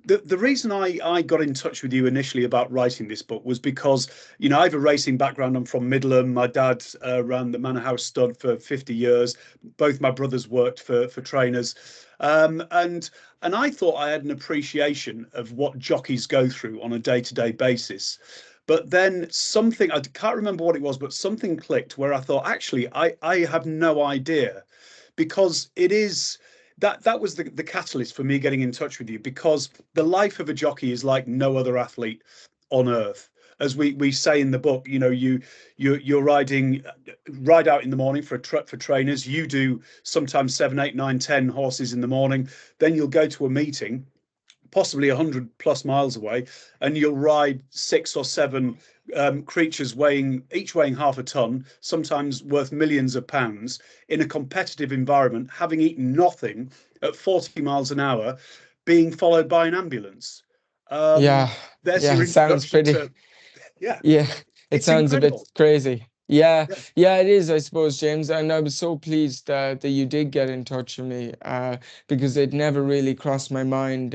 The reason I got in touch with you initially about writing this book was because, I have a racing background. I'm from Midland. My dad ran the Manor House stud for 50 years. Both my brothers worked for trainers. And I thought I had an appreciation of what jockeys go through on a day-to-day basis. But then something, I can't remember what it was, but something clicked where I thought, actually, I have no idea, because it is that was the catalyst for me getting in touch with you, because the life of a jockey is like no other athlete on earth. As we say in the book, you're ride out in the morning for trainers. You do sometimes 7, 8, 9, 10 horses in the morning. Then you'll go to a meeting possibly 100 plus miles away, and you'll ride 6 or 7 creatures each weighing half a ton, sometimes worth millions of pounds, in a competitive environment, having eaten nothing at 40 miles an hour, being followed by an ambulance. Um, Yeah, there's yeah, your it sounds introduction pretty. to, yeah, Yeah, it it's sounds a bit incredible. crazy. Yeah, Yeah. yeah, it is, I suppose, James. And I was so pleased that you did get in touch with me, because it never really crossed my mind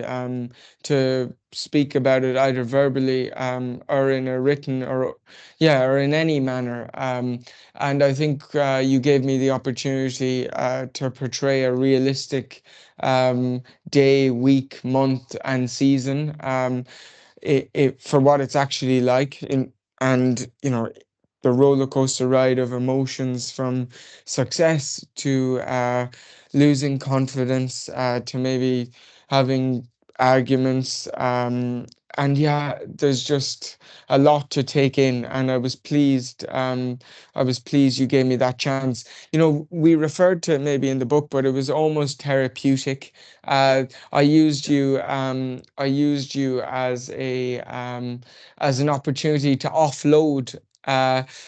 to speak about it either verbally or in a written or in any manner. And I think you gave me the opportunity to portray a realistic day, week, month, and season. For what it's actually like and the roller coaster ride of emotions from success to losing confidence to maybe having arguments, and yeah, there's just a lot to take in, and I was pleased you gave me that chance. We referred to it maybe in the book, but it was almost therapeutic. Yeah. I used you as an opportunity to offload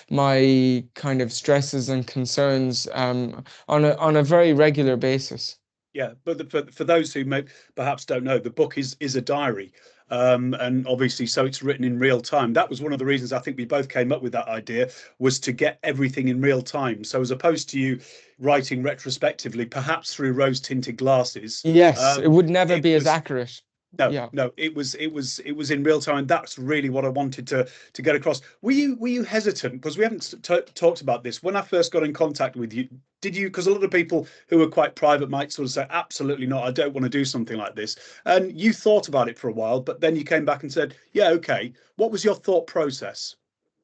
my kind of stresses and concerns on a very regular basis. Yeah, but for those who may perhaps don't know, the book is a diary, and obviously, so it's written in real time. That was one of the reasons I think we both came up with that idea, was to get everything in real time. So as opposed to you writing retrospectively, perhaps through rose-tinted glasses, Yes, it um, would never it be as was accurate. no, Yeah. no, it was in real time, and that's really what I wanted to get across. Were you hesitant, because we haven't talked about this when I first got in contact with you? Did you? Because a lot of people who are quite private might sort of say, "Absolutely not, I don't want to do something like this." And you thought about it for a while, but then you came back and said, "Yeah, okay." What was your thought process?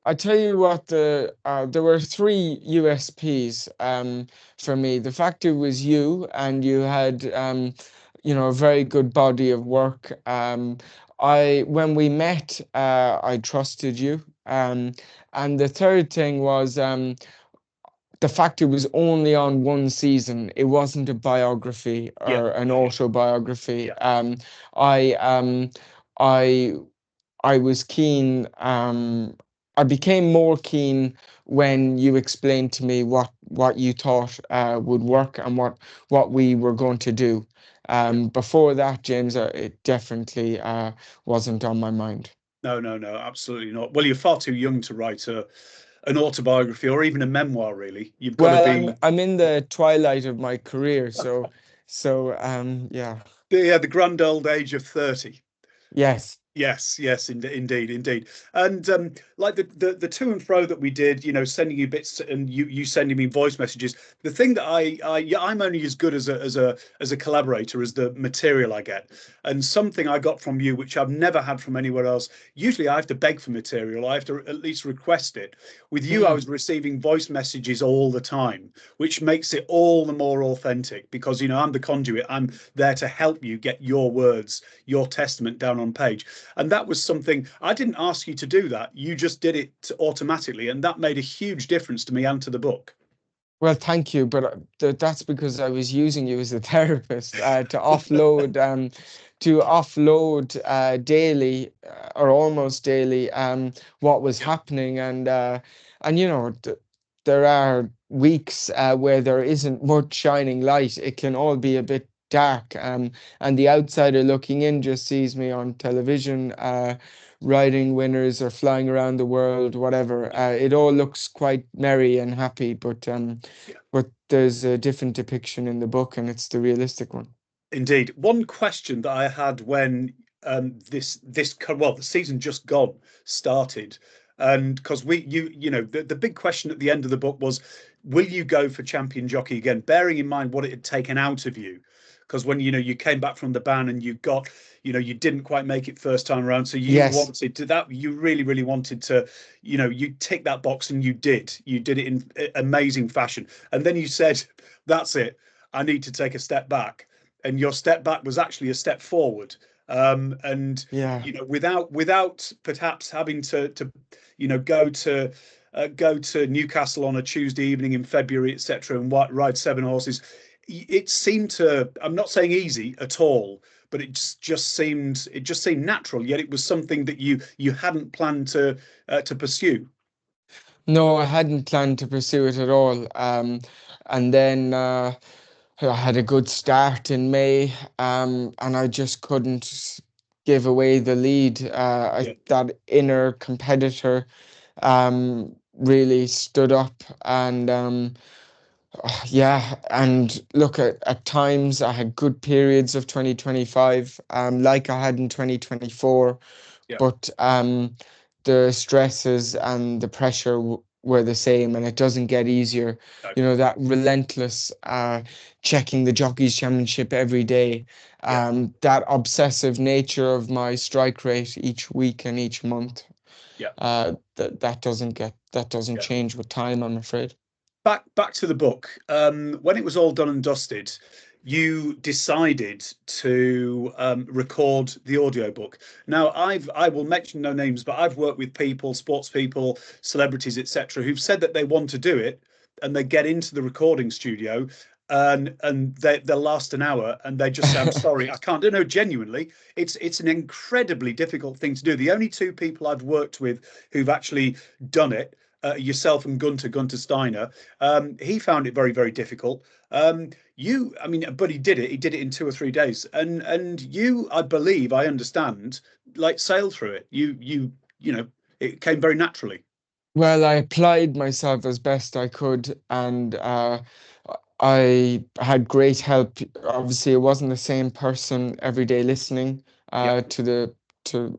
I tell you what, there were three USPs for me. The fact it was you, and you had a very good body of work. When we met, I trusted you. And the third thing was the fact it was only on one season. It wasn't a biography Yeah, or an yeah, autobiography. yeah, I I I was keen. I became more keen when you explained to me what you thought would work and what we were going to do. yeah. Before that, James, it definitely wasn't on my mind. No, no, no, absolutely not. Well, you're far too young to write an autobiography or even a memoir. Really, you've got to Well, I'm be. I'm in the twilight of my career, so yeah, Yeah, the grand old age of 30. yes. Yes, yes, indeed, indeed. And like the to and fro that we did, sending you bits and you sending me voice messages. The thing that yeah, I'm only as good as a collaborator as the material I get. And something I got from you, which I've never had from anywhere else. Usually, I have to beg for material. I have to at least request it. With you, I Mm. was receiving voice messages all the time, which makes it all the more authentic, because I'm the conduit. I'm there to help you get your words, your testament down on page. And that was something I didn't ask you to do that. You just did it automatically. And that made a huge difference to me and to the book. Well, thank you, but that's because I was using you as a therapist to offload daily or almost daily what was Yeah. happening, and there are weeks where there isn't much shining light. It can all be a bit dark, and the outsider looking in just sees me on television. Riding winners or flying around the world, whatever. It all looks quite merry and happy, Yeah. but there's a different depiction in the book, and it's the realistic one. Indeed. One question that I had when the season just gone started, and because the big question at the end of the book was, will you go for champion jockey again, bearing in mind what it had taken out of you, because when you came back from the ban and you didn't quite make it first time around, so you Yes. wanted to that you really wanted to, you tick that box, and you did it in amazing fashion, and then you said, that's it, I need to take a step back, and your step back was actually a step forward. And Yeah. without perhaps having to go to Newcastle on a Tuesday evening in February, etc., and ride 7 horses, it seemed to, I'm not saying easy at all, but it just seemed natural, yet it was something that you hadn't planned to pursue. No, I hadn't planned to pursue it at all. And then I had a good start in May, and I just couldn't give away the lead. Yeah, That inner competitor really stood up, and yeah, and look, at times I had good periods of 2025, like I had in 2024, yeah, but the stresses and the pressure were the same, and it doesn't get easier. no, You know, that relentless checking the Jockeys Championship every day, yeah, that obsessive nature of my strike rate each week and each month, yeah, that doesn't yeah. change with time, I'm afraid. Back to the book. When it was all done and dusted, you decided to record the audiobook. Now, I will mention no names, but I've worked with people, sports people, celebrities, etc., who've said that they want to do it, and they get into the recording studio, and they'll last an hour, and they just say, "I'm sorry, I can't." No, genuinely, it's an incredibly difficult thing to do. The only two people I've worked with who've actually done it, yourself and Gunter Steiner. He found it very, very difficult. I mean, but he did it. He did it in 2 or 3 days, and you, I believe, I understand, like sailed through it. It came very naturally. Well, I applied myself as best I could, and I had great help. Obviously, it wasn't the same person every day listening Yeah, to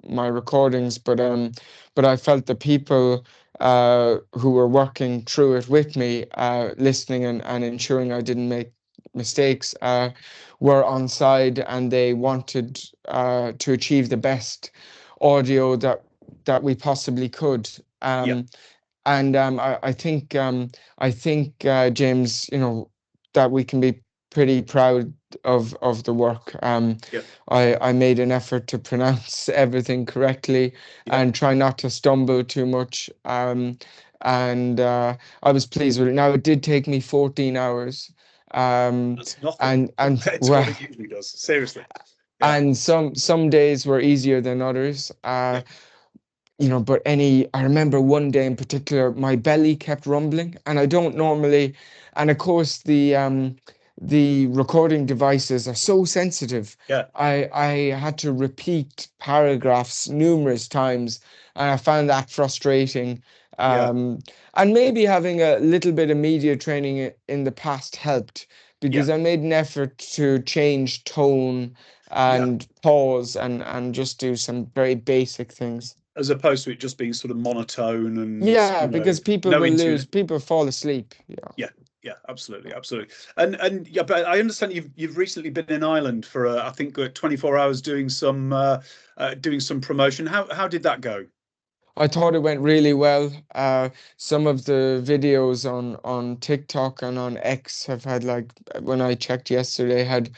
my recordings, but I felt the people who were working through it with me, listening and ensuring I didn't make mistakes, were on side, and they wanted to achieve the best audio that we possibly could. yeah, And I think James, you know, that we can be pretty proud of the work. yeah, I made an effort to pronounce everything correctly yeah. and try not to stumble too much. And I was pleased with it. Now, it did take me 14 hours. Um, That's nothing and compared to what well, it usually does. Seriously. Yeah, and some days were easier than others. yeah, You know, but I remember one day in particular, my belly kept rumbling, and I don't normally, and of course the recording devices are so sensitive. yeah, I had to repeat paragraphs numerous times, and I found that frustrating. yeah, Um, and maybe having a little bit of media training in the past helped, yeah, because I made an effort to change tone yeah. and pause and just do some very basic things. As opposed to it just being sort of monotone and Yeah, because people no will into. lose, people fall asleep. Yeah. Yeah, yeah, absolutely, absolutely. And yeah, but I understand you've recently been in Ireland for I think 24 hours doing some promotion. How did that go? I thought it went really well. Some of the videos on TikTok and on X have had, like, when I checked yesterday, had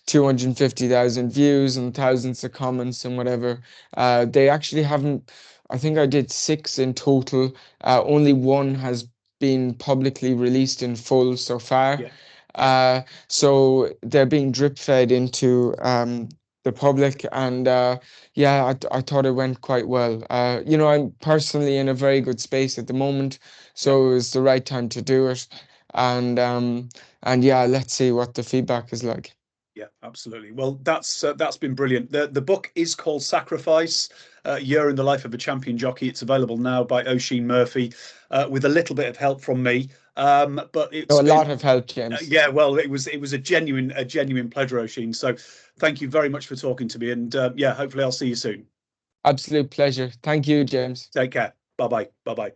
250,000 views and thousands of comments and whatever. They actually haven't, I think I did six in total. Only one has been publicly released in full so far. Yeah, yeah, So they're being drip fed into the public, and yeah, I thought it went quite well. You know, I'm personally in a very good space at the moment, yeah. so it was the right time to do it. And yeah, let's see what the feedback is like. Yeah, absolutely. Well, that's been brilliant. The book is called Sacrifice: Year in the Life of a Champion Jockey. It's available now by Oisin Murphy, with a little bit of help from me. But it's So a been lot of help, James. yeah. Well, it was a genuine pleasure, Oisin. So thank you very much for talking to me. And yeah, hopefully I'll see you soon. Absolute pleasure. Thank you, James. Take care. Bye bye. Bye bye.